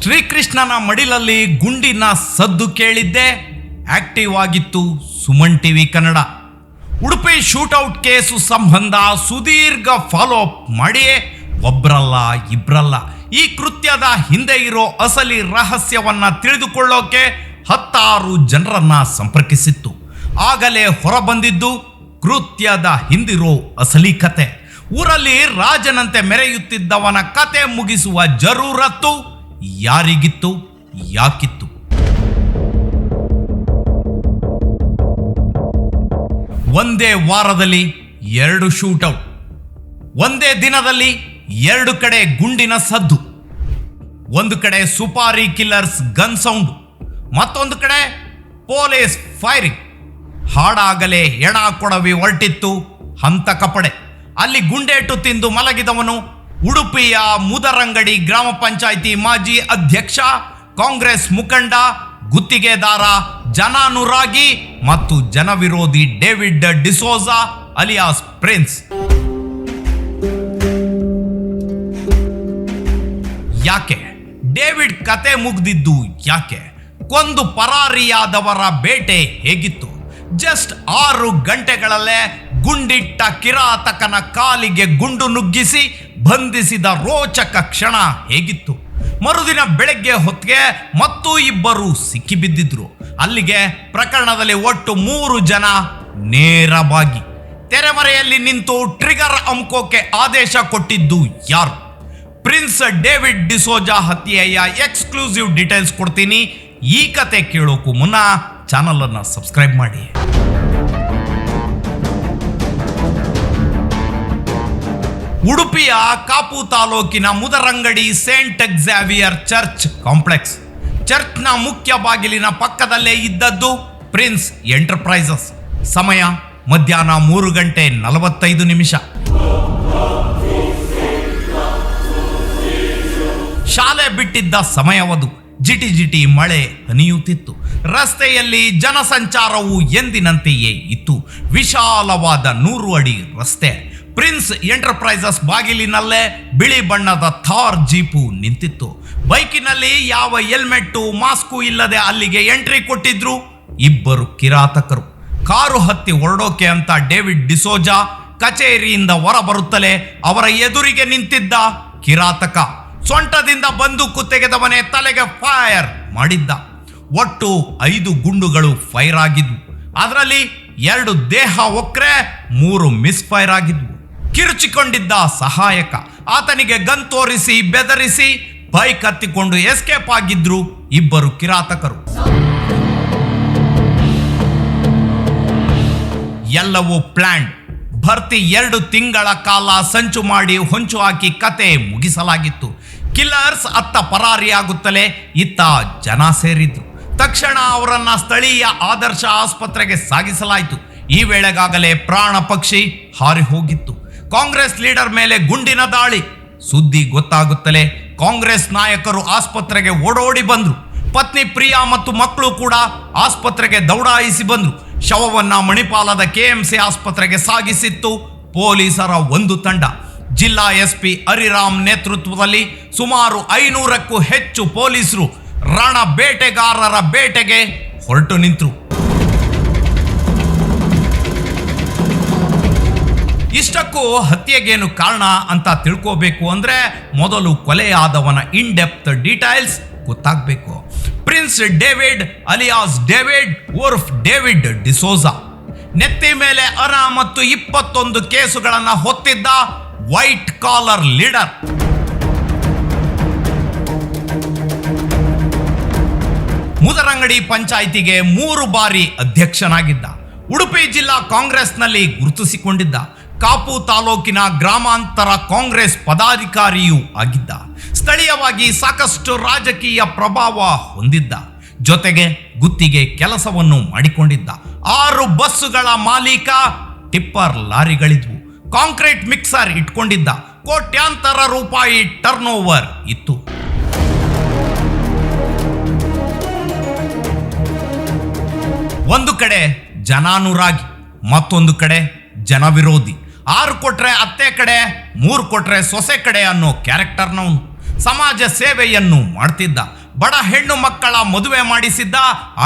ಶ್ರೀಕೃಷ್ಣನ ಮಡಿಲಲ್ಲಿ ಗುಂಡಿನ ಸದ್ದು ಕೇಳಿದ್ದೆ. ಆಕ್ಟಿವ್ ಆಗಿತ್ತು Suman TV Kannada. Udupi shootout case ಸಂಬಂಧ ಸುದೀರ್ಘ ಫಾಲೋ ಅಪ್ ಮಾಡಿ ಒಬ್ರಲ್ಲ ಇಬ್ರಲ್ಲ ಈ ಕೃತ್ಯದ ಹಿಂದೆ ಇರೋ ಅಸಲಿ ರಹಸ್ಯವನ್ನ ತಿಳಿದುಕೊಳ್ಳೋಕೆ 10 ಜನರನ್ನ ಸಂಪರ್ಕಿಸಿತ್ತು. ಆಗಲೇ ಹೊರಬಂದಿದ್ದು ಕೃತ್ಯದ ಹಿಂದಿರೋ ಅಸಲಿ ಕತೆ. ಊರಲ್ಲಿ ರಾಜನಂತೆ ಮೆರೆಯುತ್ತಿದ್ದವನ ಕತೆ ಮುಗಿಸುವ ಜರೂರತ್ತು ಯಾರಿಗಿತ್ತು, ಯಾಕಿತ್ತು? ಒಂದೇ ವಾರದಲ್ಲಿ 2 ಶೂಟೌಟ್, ಒಂದೇ ದಿನದಲ್ಲಿ 2 ಕಡೆ ಗುಂಡಿನ ಸದ್ದು. ಒಂದು ಕಡೆ ಸುಪಾರಿ ಕಿಲ್ಲರ್ಸ್ ಗನ್ ಸೌಂಡ್, ಮತ್ತೊಂದು ಕಡೆ ಪೊಲೀಸ್ ಫೈರಿಂಗ್. ಹಾಡಾಗಲೇ ಎಣ ಕೊಡವಿ ಹೊರಟಿತ್ತು ಹಂತಕ ಪಡೆ. ಅಲ್ಲಿ ಗುಂಡೇಟು ತಿಂದು ಮಲಗಿದವನು ಉಡುಪಿಯ ಮುದರಂಗಡಿ ಗ್ರಾಮ ಪಂಚಾಯಿತಿ ಮಾಜಿ ಅಧ್ಯಕ್ಷ, ಕಾಂಗ್ರೆಸ್ ಮುಖಂಡ, ಗುತ್ತಿಗೆದಾರ, ಜನಾನುರಾಗಿ ಮತ್ತು ಜನವಿರೋಧಿ ಡೇವಿಡ್ ಡಿಸೋಜಾ ಅಲಿಯಾಸ್ ಪ್ರಿನ್ಸ್. ಯಾಕೆ ಡೇವಿಡ್ ಕತೆ ಮುಗ್ದಿದ್ದು? ಯಾಕೆ ಕೊಂದು ಪರಾರಿಯಾದವರ ಬೇಟೆ ಹೇಗಿತ್ತು? ಜಸ್ಟ್ 6 ಗಂಟೆಗಳಲ್ಲೇ ಗುಂಡಿಟ್ಟ ಕಿರಾತಕನ ಕಾಲಿಗೆ ಗುಂಡು ನುಗ್ಗಿಸಿ ಬಂಧಿಸಿದ ರೋಚಕ ಕ್ಷಣ ಹೇಗಿತ್ತು? ಮರುದಿನ ಬೆಳಗ್ಗೆ ಹೊತ್ತಿಗೆ ಮತ್ತು 2 ಸಿಕ್ಕಿಬಿದ್ದಿದ್ರು. ಅಲ್ಲಿಗೆ ಪ್ರಕರಣದಲ್ಲಿ ಒಟ್ಟು 3 ಜನ ನೇರವಾಗಿ ತೆರೆಮರೆಯಲ್ಲಿ ನಿಂತು ಟ್ರಿಗರ್ ಅಮ್ಕೋಕೆ ಆದೇಶ ಕೊಟ್ಟಿದ್ದು ಯಾರು? ಪ್ರಿನ್ಸ್ ಡೇವಿಡ್ ಡಿಸೋಜಾ ಹತ್ಯೆಯ ಎಕ್ಸ್ಕ್ಲೂಸಿವ್ ಡೀಟೇಲ್ಸ್ ಕೊಡ್ತೀನಿ. ಈ ಕತೆ ಕೇಳೋಕು ಮುನ್ನ ಚಾನಲ್ ಅನ್ನು ಸಬ್ಸ್ಕ್ರೈಬ್ ಮಾಡಿ. ಉಡುಪಿಯ ಕಾಪು ತಾಲೂಕಿನ ಮುದರಂಗಡಿ ಸೇಂಟ್ ಎಕ್ಸಾವಿಯರ್ ಚರ್ಚ್ ಕಾಂಪ್ಲೆಕ್ಸ್. ಚರ್ಚ್ನ ಮುಖ್ಯ ಬಾಗಿಲಿನ ಪಕ್ಕದಲ್ಲೇ ಇದ್ದದ್ದು ಪ್ರಿನ್ಸ್ ಎಂಟರ್ಪ್ರೈಸಸ್. ಸಮಯ ಮಧ್ಯಾಹ್ನ 3:45. ಶಾಲೆ ಬಿಟ್ಟಿದ್ದ ಸಮಯವದು. ಜಿಟಿ ಮಳೆ ಹನಿಯುತ್ತಿತ್ತು. ರಸ್ತೆಯಲ್ಲಿ ಜನಸಂಚಾರವು ಎಂದಿನಂತೆಯೇ ಇತ್ತು. ವಿಶಾಲವಾದ 100 ಅಡಿ ರಸ್ತೆ. ಪ್ರಿನ್ಸ್ ಎಂಟರ್ಪ್ರೈಸಸ್ ಬಾಗಿಲಿನಲ್ಲೇ ಬಿಳಿ ಬಣ್ಣದ ಥಾರ್ ಜೀಪು ನಿಂತಿತ್ತು. ಬೈಕಿನಲ್ಲಿ ಯಾವ ಹೆಲ್ಮೆಟ್ಟು ಮಾಸ್ಕು ಇಲ್ಲದೆ ಅಲ್ಲಿಗೆ ಎಂಟ್ರಿ ಕೊಟ್ಟಿದ್ರು 2 ಕಿರಾತಕರು. ಕಾರು ಹತ್ತಿ ಹೊರಡೋಕೆ ಅಂತ ಡೇವಿಡ್ ಡಿಸೋಜಾ ಕಚೇರಿಯಿಂದ ಹೊರಬರುತ್ತಲೇ ಅವರ ಎದುರಿಗೆ ನಿಂತಿದ್ದ ಕಿರಾತಕ ಸೊಂಟದಿಂದ ಬಂದೂಕು ತೆಗೆದವನೇ ತಲೆಗೆ ಫೈರ್ ಮಾಡಿದ್ದ. ಒಟ್ಟು 5 ಗುಂಡುಗಳು ಫೈರ್ ಆಗಿದ್ವು. ಅದರಲ್ಲಿ 2 ದೇಹ ಒಕ್ರೆ, 3 ಮಿಸ್ ಫೈರ್ ಆಗಿದ್ವು. ಕಿರುಚಿಕೊಂಡಿದ್ದ ಸಹಾಯಕ ಆತನಿಗೆ ಗನ್ ತೋರಿಸಿ ಬೆದರಿಸಿ ಬೈಕ್ ಹತ್ತಿಕೊಂಡು ಎಸ್ಕೇಪ್ ಆಗಿದ್ರು 2 ಕಿರಾತಕರು. ಎಲ್ಲವೂ ಪ್ಲಾನ್ಡ್. ಭರ್ತಿ 2 ತಿಂಗಳ ಕಾಲ ಸಂಚು ಮಾಡಿ ಹೊಂಚು ಹಾಕಿ ಕತೆ ಮುಗಿಸಲಾಗಿತ್ತು. ಕಿಲ್ಲರ್ಸ್ ಅತ್ತ ಪರಾರಿಯಾಗುತ್ತಲೇ ಇತ್ತ ಜನ ಸೇರಿದ್ರು. ತಕ್ಷಣ ಅವರನ್ನ ಸ್ಥಳೀಯ ಆದರ್ಶ ಆಸ್ಪತ್ರೆಗೆ ಸಾಗಿಸಲಾಯಿತು. ಈ ವೇಳೆಗಾಗಲೇ ಪ್ರಾಣ ಪಕ್ಷಿ ಹಾರಿ ಹೋಗಿತ್ತು. ಕಾಂಗ್ರೆಸ್ ಲೀಡರ್ ಮೇಲೆ ಗುಂಡಿನ ದಾಳಿ. ಸುದ್ದಿ ಗೊತ್ತಾಗುತ್ತಲೇ ಕಾಂಗ್ರೆಸ್ ನಾಯಕರು ಆಸ್ಪತ್ರೆಗೆ ಓಡೋಡಿ ಬಂದ್ರು. ಪತ್ನಿ ಪ್ರಿಯಾ ಮತ್ತು ಮಕ್ಕಳು ಕೂಡ ಆಸ್ಪತ್ರೆಗೆ ದೌಡಾಯಿಸಿ ಬಂದ್ರು. ಶವವನ್ನ ಮಣಿಪಾಲದ KMC ಆಸ್ಪತ್ರೆಗೆ ಸಾಗಿಸಿತ್ತು ಪೊಲೀಸರ ಒಂದು ತಂಡ. ಜಿಲ್ಲಾ SP ಹರಿರಾಮ್ ನೇತೃತ್ವದಲ್ಲಿ ಸುಮಾರು 500ಕ್ಕೂ ಹೆಚ್ಚು ಪೊಲೀಸರು ರಣ ಬೇಟೆಗಾರರ ಬೇಟೆಗೆ ಹೊರಟು ನಿಂತರು. ಇಷ್ಟಕ್ಕೂ ಹತ್ಯೆಗೇನು ಕಾರಣ ಅಂತ ತಿಳ್ಕೋಬೇಕು ಅಂದ್ರೆ ಮೊದಲು ಕೊಲೆಯಾದವನ ಇನ್ ಡೆಪ್ತ್ ಡೀಟೇಲ್ಸ್ ಗೊತ್ತಾಗಬೇಕು. ಪ್ರಿನ್ಸ್ ಡೇವಿಡ್ ಅಲಿಯಾಸ್ ಡೇವಿಡ್ ಉರ್ಫ್ ಡೇವಿಡ್ ಡಿಸೋಜಾ ನೆತ್ತಿ ಮೇಲೆ ಅರ ಮತ್ತು 21 ಕೇಸುಗಳನ್ನ ಹೊತ್ತಿದ್ದ ವೈಟ್ ಕಾಲರ್ ಲೀಡರ್. ಮುದರಂಗಡಿ ಪಂಚಾಯಿತಿಗೆ 3 ಬಾರಿ ಅಧ್ಯಕ್ಷನಾಗಿದ್ದ. ಉಡುಪಿ ಜಿಲ್ಲಾ ಕಾಂಗ್ರೆಸ್ನಲ್ಲಿ ಗುರುತಿಸಿಕೊಂಡಿದ್ದ. ಕಾಪು ತಾಲೂಕಿನ ಗ್ರಾಮಾಂತರ ಕಾಂಗ್ರೆಸ್ ಪದಾಧಿಕಾರಿಯೂ ಆಗಿದ್ದ. ಸ್ಥಳೀಯವಾಗಿ ಸಾಕಷ್ಟು ರಾಜಕೀಯ ಪ್ರಭಾವ ಹೊಂದಿದ್ದ. ಜೊತೆಗೆ ಗುತ್ತಿಗೆ ಕೆಲಸವನ್ನು ಮಾಡಿಕೊಂಡಿದ್ದ. 6 ಬಸ್ಸುಗಳ ಮಾಲೀಕ. ಟಿಪ್ಪರ್ ಲಾರಿಗಳಿದ್ವು. ಕಾಂಕ್ರೀಟ್ ಮಿಕ್ಸರ್ ಇಟ್ಕೊಂಡಿದ್ದ. ಕೋಟ್ಯಾಂತರ ರೂಪಾಯಿ ಟರ್ನ್ ಓವರ್ ಇತ್ತು. ಒಂದು ಕಡೆ ಜನಾನುರಾಗಿ, ಮತ್ತೊಂದು ಕಡೆ ಜನವಿರೋಧಿ. 6 ಕೊಟ್ರೆ ಅತ್ತೆ ಕಡೆ, 3 ಕೊಟ್ರೆ ಸೊಸೆ ಕಡೆ ಅನ್ನೋ ಕ್ಯಾರೆಕ್ಟರ್ನವನು. ಸಮಾಜ ಸೇವೆಯನ್ನು ಮಾಡ್ತಿದ್ದ. ಬಡ ಹೆಣ್ಣು ಮಕ್ಕಳ ಮದುವೆ ಮಾಡಿಸಿದ್ದ.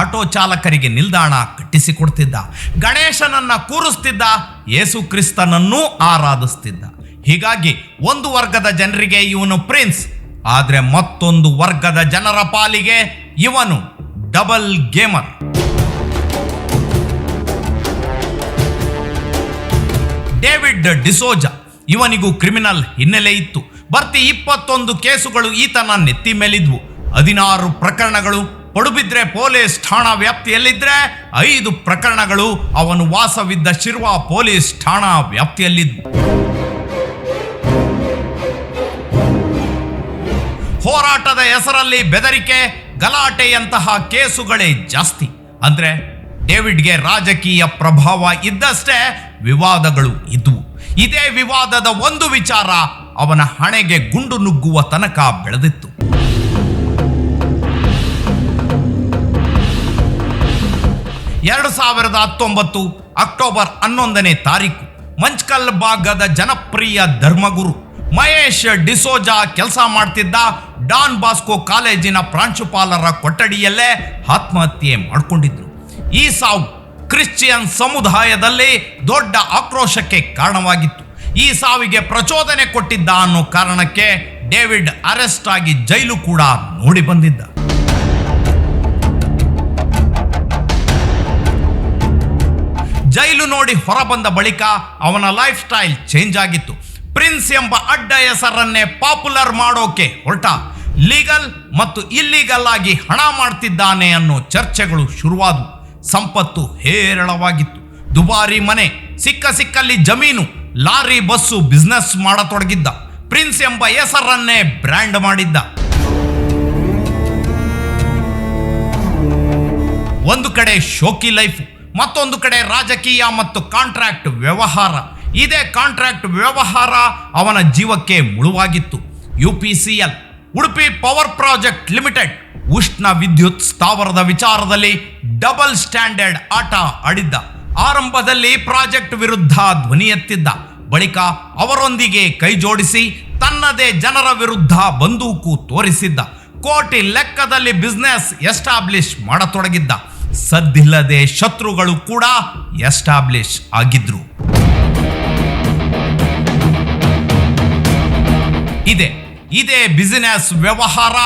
ಆಟೋ ಚಾಲಕರಿಗೆ ನಿಲ್ದಾಣ ಕಟ್ಟಿಸಿಕೊಡ್ತಿದ್ದ. ಗಣೇಶನನ್ನ ಕೂರಿಸ್ತಿದ್ದ. ಯೇಸು ಕ್ರಿಸ್ತನನ್ನೂ ಆರಾಧಿಸ್ತಿದ್ದ. ಹೀಗಾಗಿ ಒಂದು ವರ್ಗದ ಜನರಿಗೆ ಇವನು ಪ್ರಿನ್ಸ್, ಆದ್ರೆ ಮತ್ತೊಂದು ವರ್ಗದ ಜನರ ಪಾಲಿಗೆ ಇವನು ಡಬಲ್ ಗೇಮರ್. ಡೇವಿಡ್ ಡಿಸೋಜಾ, ಇವನಿಗೂ ಕ್ರಿಮಿನಲ್ ಹಿನ್ನೆಲೆ ಇತ್ತು. ಬರ್ತಿ 21 ಕೇಸುಗಳು ಈತನ ನೆತ್ತಿ ಮೇಲಿದ್ವು. 16 ಪ್ರಕರಣಗಳು ಪಡುಬಿದ್ರೆ ಪೊಲೀಸ್ ಠಾಣಾ ವ್ಯಾಪ್ತಿಯಲ್ಲಿದ್ದರೆ 5 ಪ್ರಕರಣಗಳು ಅವನು ವಾಸವಿದ್ದ ಶಿರ್ವಾ ಪೊಲೀಸ್ ಠಾಣಾ ವ್ಯಾಪ್ತಿಯಲ್ಲಿದ್ವು. ಹೋರಾಟದ ಹೆಸರಲ್ಲಿ ಬೆದರಿಕೆ, ಗಲಾಟೆಯಂತಹ ಕೇಸುಗಳೇ ಜಾಸ್ತಿ. ಅಂದ್ರೆ ಡೇವಿಡ್ಗೆ ರಾಜಕೀಯ ಪ್ರಭಾವ ಇದ್ದಷ್ಟೇ ವಿವಾದಗಳು ಇದ್ವು. ಇದೇ ವಿವಾದದ ಒಂದು ವಿಚಾರ ಅವನ ಹಣೆಗೆ ಗುಂಡು ನುಗ್ಗುವ ತನಕ ಬೆಳೆದಿತ್ತು. 2019 ಅಕ್ಟೋಬರ್ 11ನೇ ತಾರೀಕು ಮಂಚ್ಕಲ್ ಭಾಗದ ಜನಪ್ರಿಯ ಧರ್ಮಗುರು ಮಹೇಶ್ ಡಿಸೋಜಾ ಕೆಲಸ ಮಾಡ್ತಿದ್ದ ಡಾನ್ ಬಾಸ್ಕೋ ಕಾಲೇಜಿನ ಪ್ರಾಂಶುಪಾಲರ ಕೊಠಡಿಯಲ್ಲೇ ಆತ್ಮಹತ್ಯೆ ಮಾಡಿಕೊಂಡಿದ್ರು. ಈ ಸಾವು ಕ್ರಿಶ್ಚಿಯನ್ ಸಮುದಾಯದಲ್ಲಿ ದೊಡ್ಡ ಆಕ್ರೋಶಕ್ಕೆ ಕಾರಣವಾಗಿತ್ತು. ಈ ಸಾವಿಗೆ ಪ್ರಚೋದನೆ ಕೊಟ್ಟಿದ್ದ ಅನ್ನೋ ಕಾರಣಕ್ಕೆ ಡೇವಿಡ್ ಅರೆಸ್ಟ್ ಆಗಿ ಜೈಲು ಕೂಡ ನೋಡಿ ಬಂದಿದ್ದ. ಜೈಲು ನೋಡಿ ಹೊರಬಂದ ಬಳಿಕ ಅವನ ಲೈಫ್ ಸ್ಟೈಲ್ ಚೇಂಜ್ ಆಗಿತ್ತು. ಪ್ರಿನ್ಸ್ ಎಂಬ ಅಡ್ಡ ಹೆಸರನ್ನೇ ಪಾಪ್ಯುಲರ್ ಮಾಡೋಕೆ ಹೊರಟ. ಲೀಗಲ್ ಮತ್ತು ಇಲ್ಲೀಗಲ್ ಆಗಿ ಹಣ ಮಾಡ್ತಿದ್ದಾನೆ ಅನ್ನೋ ಚರ್ಚೆಗಳು ಶುರುವಾದವು. ಸಂಪತ್ತು ಹೇರಳವಾಗಿತ್ತು. ದುಬಾರಿ ಮನೆ, ಸಿಕ್ಕಲ್ಲಿ ಜಮೀನು, ಲಾರಿ ಬಸ್ಸು ಬಿಸ್ನೆಸ್ ಮಾಡತೊಡಗಿದ್ದ. ಪ್ರಿನ್ಸ್ ಎಂಬ ಹೆಸರನ್ನೇ ಬ್ರ್ಯಾಂಡ್ ಮಾಡಿದ್ದ. ಒಂದು ಕಡೆ ಶೋಕಿ ಲೈಫ್, ಮತ್ತೊಂದು ಕಡೆ ರಾಜಕೀಯ ಮತ್ತು ಕಾಂಟ್ರಾಕ್ಟ್ ವ್ಯವಹಾರ. ಇದೇ ಕಾಂಟ್ರಾಕ್ಟ್ ವ್ಯವಹಾರ ಅವನ ಜೀವಕ್ಕೆ ಮುಳುವಾಗಿತ್ತು. UPCL Udupi power project limited ಉಷ್ಣ ವಿದ್ಯುತ್ ಸ್ಥಾವರದ ವಿಚಾರದಲ್ಲಿ ಡಬಲ್ ಸ್ಟ್ಯಾಂಡರ್ಡ್ ಆಟ ಆಡಿದ್ದ. ಆರಂಭದಲ್ಲಿ ಪ್ರಾಜೆಕ್ಟ್ ವಿರುದ್ಧ ಧ್ವನಿ ಎತ್ತಿದ್ದ. ಬಳಿಕ ಅವರೊಂದಿಗೆ ಕೈ ಜೋಡಿಸಿ ತನ್ನದೇ ಜನರ ವಿರುದ್ಧ ಬಂದೂಕು ತೋರಿಸಿದ್ದ. ಕೋಟಿ ಲೆಕ್ಕದಲ್ಲಿ ಬಿಸ್ನೆಸ್ ಎಸ್ಟಾಬ್ಲಿಷ್ ಮಾಡತೊಡಗಿದ್ದ. ಸದ್ದಿಲ್ಲದೆ ಶತ್ರುಗಳು ಕೂಡ ಎಸ್ಟಾಬ್ಲಿಷ್ ಆಗಿದ್ರು. ಇದೇ ಬಿಸಿನೆಸ್ ವ್ಯವಹಾರ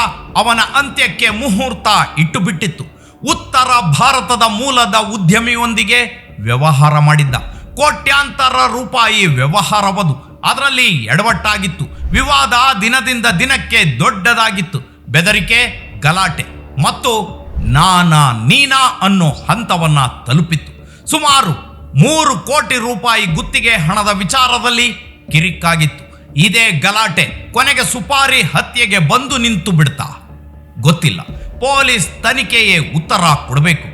ಅವನ ಅಂತ್ಯಕ್ಕೆ ಮುಹೂರ್ತ ಇಟ್ಟು ಬಿಟ್ಟಿತ್ತು. ಉತ್ತರ ಭಾರತದ ಮೂಲದ ಉದ್ಯಮಿಯೊಂದಿಗೆ ವ್ಯವಹಾರ ಮಾಡಿದ್ದ. ಕೋಟ್ಯಾಂತರ ರೂಪಾಯಿ ವ್ಯವಹಾರವದು. ಅದರಲ್ಲಿ ಎಡವಟ್ಟಾಗಿತ್ತು. ವಿವಾದ ದಿನದಿಂದ ದಿನಕ್ಕೆ ದೊಡ್ಡದಾಗಿತ್ತು. ಬೆದರಿಕೆ, ಗಲಾಟೆ ಮತ್ತು ನೀನಾ ಅನ್ನೋ ಹಂತವನ್ನ ತಲುಪಿತ್ತು. ಸುಮಾರು 3 ಕೋಟಿ ರೂಪಾಯಿ ಗುತ್ತಿಗೆ ಹಣದ ವಿಚಾರದಲ್ಲಿ ಕಿರಿಕಾಗಿತ್ತು. ಇದೇ ಗಲಾಟೆ ಕೊನೆಗೆ ಸುಪಾರಿ ಹತ್ಯೆಗೆ ಬಂದು ನಿಂತು ಬಿಡ್ತಾ ಗೊತ್ತಿಲ್ಲ. ಪೊಲೀಸ್ ತನಿಖೆಯೇ ಉತ್ತರ ಕೊಡಬೇಕು.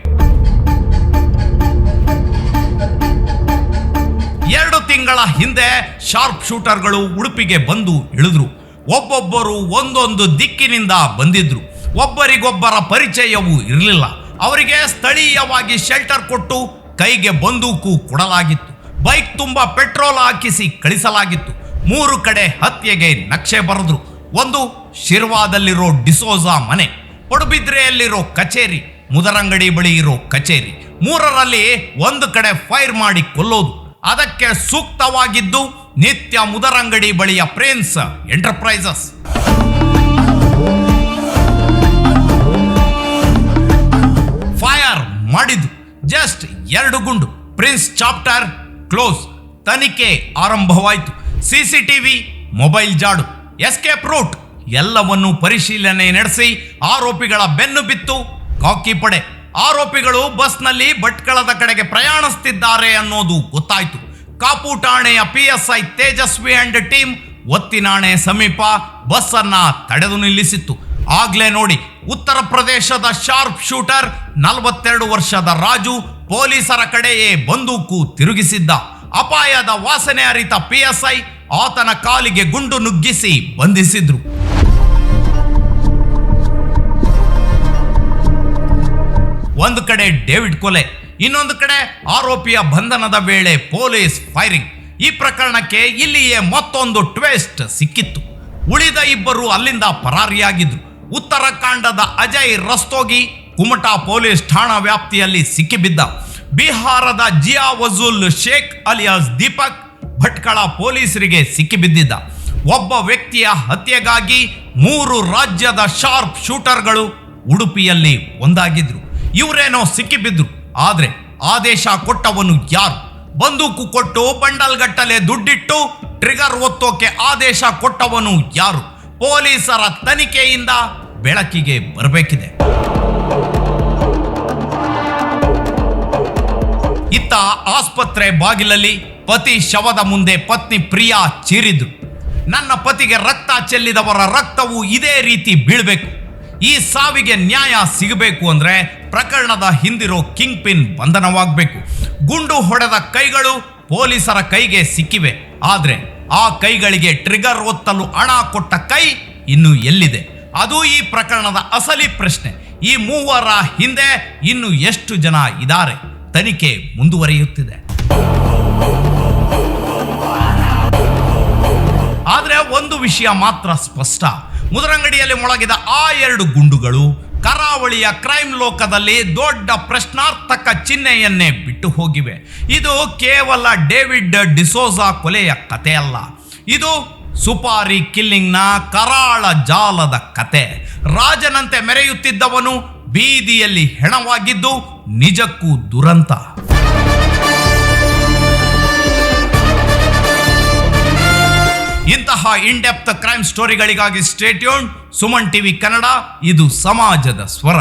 2 ತಿಂಗಳ ಹಿಂದೆ ಶಾರ್ಪ್ ಶೂಟರ್ಗಳು ಉಡುಪಿಗೆ ಬಂದು ಇಳಿದ್ರು. ಒಬ್ಬೊಬ್ಬರು ಒಂದೊಂದು ದಿಕ್ಕಿನಿಂದ ಬಂದಿದ್ರು. ಒಬ್ಬರಿಗೊಬ್ಬರ ಪರಿಚಯವೂ ಇರಲಿಲ್ಲ. ಅವರಿಗೆ ಸ್ಥಳೀಯವಾಗಿ ಶೆಲ್ಟರ್ ಕೊಟ್ಟು ಕೈಗೆ ಬಂದೂಕು ಕೊಡಲಾಗಿತ್ತು. ಬೈಕ್ ತುಂಬ ಪೆಟ್ರೋಲ್ ಹಾಕಿಸಿ ಕಳಿಸಲಾಗಿತ್ತು. 3 ಕಡೆ ಹತ್ಯೆಗೆ ನಕ್ಷೆ ಬರೆದ್ರು. ಒಂದು ಶಿರ್ವಾದಲ್ಲಿರೋ ಡಿಸೋಜಾ ಮನೆ, ಪಡುಬಿದ್ರೆಯಲ್ಲಿರೋ ಕಚೇರಿ, ಮುದರಂಗಡಿ ಬಳಿ ಇರೋ ಕಚೇರಿ. 3ರಲ್ಲಿ ಒಂದು ಕಡೆ ಫೈರ್ ಮಾಡಿ ಕೊಲ್ಲೋದು. ಅದಕ್ಕೆ ಸೂಕ್ತವಾಗಿದ್ದು ನಿತ್ಯ ಮುದರಂಗಡಿ ಬಳಿಯ ಪ್ರಿನ್ಸ್ ಎಂಟರ್ಪ್ರೈಸಸ್. ಫೈರ್ ಮಾಡಿದ್ದು ಜಸ್ಟ್ 2 ಗುಂಡು. Prince chapter close. ತನಿಖೆ ಆರಂಭವಾಯಿತು. CCTV, ಮೊಬೈಲ್ ಜಾಡು, ಎಸ್ಕೇಪ್ ರೂಟ್ ಎಲ್ಲವನ್ನೂ ಪರಿಶೀಲನೆ ನಡೆಸಿ ಆರೋಪಿಗಳ ಬೆನ್ನು ಬಿತ್ತು ಕಾಕಿ ಪಡೆ. ಆರೋಪಿಗಳು ಬಸ್ನಲ್ಲಿ ಭಟ್ಕಳದ ಕಡೆಗೆ ಪ್ರಯಾಣಿಸುತ್ತಿದ್ದಾರೆ ಅನ್ನೋದು ಗೊತ್ತಾಯಿತು. ಕಾಪು ಠಾಣೆಯ PSI ತೇಜಸ್ವಿ ಅಂಡ್ ಟೀಮ್ ಒತ್ತಿನಾಣೆ ಸಮೀಪ ಬಸ್ ಅನ್ನ ತಡೆದು ನಿಲ್ಲಿಸಿತ್ತು. ಆಗ್ಲೇ ನೋಡಿ, ಉತ್ತರ ಪ್ರದೇಶದ ಶಾರ್ಪ್ ಶೂಟರ್ 42 ವರ್ಷದ ರಾಜು ಪೊಲೀಸರ ಕಡೆಯೇ ಬಂದೂಕು ತಿರುಗಿಸಿದ್ದ. ಅಪಾಯದ ವಾಸನೆ ಅರಿತ PSI ಆತನ ಕಾಲಿಗೆ ಗುಂಡು ನುಗ್ಗಿಸಿ ಬಂಧಿಸಿದ್ರು. ಒಂದು ಕಡೆ ಡೇವಿಡ್ ಕೊಲೆ, ಇನ್ನೊಂದು ಕಡೆ ಆರೋಪಿಯ ಬಂಧನದ ವೇಳೆ ಪೊಲೀಸ್ ಫೈರಿಂಗ್. ಈ ಪ್ರಕರಣಕ್ಕೆ ಇಲ್ಲಿಯೇ ಮತ್ತೊಂದು ಟ್ವಿಸ್ಟ್ ಸಿಕ್ಕಿತ್ತು. ಉಳಿದ ಇಬ್ಬರು ಅಲ್ಲಿಂದ ಪರಾರಿಯಾಗಿದ್ರು. ಉತ್ತರಾಖಂಡದ ಅಜಯ್ ರಸ್ತೋಗಿ ಕುಮಟಾ ಪೊಲೀಸ್ ಠಾಣಾ ವ್ಯಾಪ್ತಿಯಲ್ಲಿ ಸಿಕ್ಕಿಬಿದ್ದ. ಬಿಹಾರದ ಜಿಯಾ ವಜುಲ್ ಶೇಖ್ ಅಲಿಯಾಸ್ ದೀಪಕ್ ಭಟ್ಕಳ ಪೊಲೀಸರಿಗೆ ಸಿಕ್ಕಿಬಿದ್ದಿದ್ದ. ಒಬ್ಬ ವ್ಯಕ್ತಿಯ ಹತ್ಯೆಗಾಗಿ 3 ರಾಜ್ಯದ ಶಾರ್ಪ್ ಶೂಟರ್ಗಳು ಉಡುಪಿಯಲ್ಲಿ ಒಂದಾಗಿದ್ರು. ಇವರೇನೋ ಸಿಕ್ಕಿಬಿದ್ರು. ಆದ್ರೆ ಆದೇಶ ಕೊಟ್ಟವನು ಯಾರು? ಬಂದೂಕು ಕೊಟ್ಟು ಬಂಡಲ್ಗಟ್ಟಲೆ ದುಡ್ಡಿಟ್ಟು ಟ್ರಿಗರ್ ಒತ್ತೋಕೆ ಆದೇಶ ಕೊಟ್ಟವನು ಯಾರು? ಪೊಲೀಸರ ತನಿಖೆಯಿಂದ ಬೆಳಕಿಗೆ ಬರಬೇಕಿದೆ. ಇತ್ತ ಆಸ್ಪತ್ರೆ ಬಾಗಿಲಲ್ಲಿ ಪತಿ ಶವದ ಮುಂದೆ ಪತ್ನಿ ಪ್ರಿಯಾ ಚೀರಿದ್ರು. ನನ್ನ ಪತಿಗೆ ರಕ್ತ ಚೆಲ್ಲಿದವರ ರಕ್ತವು ಇದೇ ರೀತಿ ಬೀಳ್ಬೇಕು. ಈ ಸಾವಿಗೆ ನ್ಯಾಯ ಸಿಗಬೇಕು ಅಂದ್ರೆ ಪ್ರಕರಣದ ಹಿಂದಿರೋ ಕಿಂಗ್ ಪಿನ್ ಬಂಧನವಾಗಬೇಕು. ಗುಂಡು ಹೊಡೆದ ಕೈಗಳು ಪೊಲೀಸರ ಕೈಗೆ ಸಿಕ್ಕಿವೆ. ಆದ್ರೆ ಆ ಕೈಗಳಿಗೆ ಟ್ರಿಗರ್ ಒತ್ತಲು ಹಣ ಕೊಟ್ಟ ಕೈ ಇನ್ನು ಎಲ್ಲಿದೆ? ಅದು ಈ ಪ್ರಕರಣದ ಅಸಲಿ ಪ್ರಶ್ನೆ. ಈ 3 ಹಿಂದೆ ಇನ್ನು ಎಷ್ಟು ಜನ ಇದ್ದಾರೆ? ತನಿಖೆ ಮುಂದುವರಿಯುತ್ತಿದೆ. ಆದ್ರೆ ಒಂದು ವಿಷಯ ಮಾತ್ರ ಸ್ಪಷ್ಟ. ಮುದರಂಗಡಿಯಲ್ಲಿ ಮೊಳಗಿದ ಆ 2 ಗುಂಡುಗಳು ಕರಾವಳಿಯ ಕ್ರೈಮ್ ಲೋಕದಲ್ಲಿ ದೊಡ್ಡ ಪ್ರಶ್ನಾರ್ಥಕ ಚಿಹ್ನೆಯನ್ನೇ ಬಿಟ್ಟು ಹೋಗಿವೆ. ಇದು ಕೇವಲ ಡೇವಿಡ್ ಡಿಸೋಜಾ ಕೊಲೆಯ ಕತೆ ಅಲ್ಲ. ಇದು ಸುಪಾರಿ ಕಿಲ್ಲಿಂಗ್ನ ಕರಾಳ ಜಾಲದ ಕತೆ. ರಾಜನಂತೆ ಮೆರೆಯುತ್ತಿದ್ದವನು ಬೀದಿಯಲ್ಲಿ ಹೆಣವಾಗಿದ್ದು ನಿಜಕ್ಕೂ ದುರಂತ. ಇಂತಹ ಇನ್ ಡೆಪ್ತ್ ಕ್ರೈಮ್ ಸ್ಟೋರಿಗಳಿಗಾಗಿ stay tuned. Suman TV Kannada, ಇದು ಸಮಾಜದ ಸ್ವರ.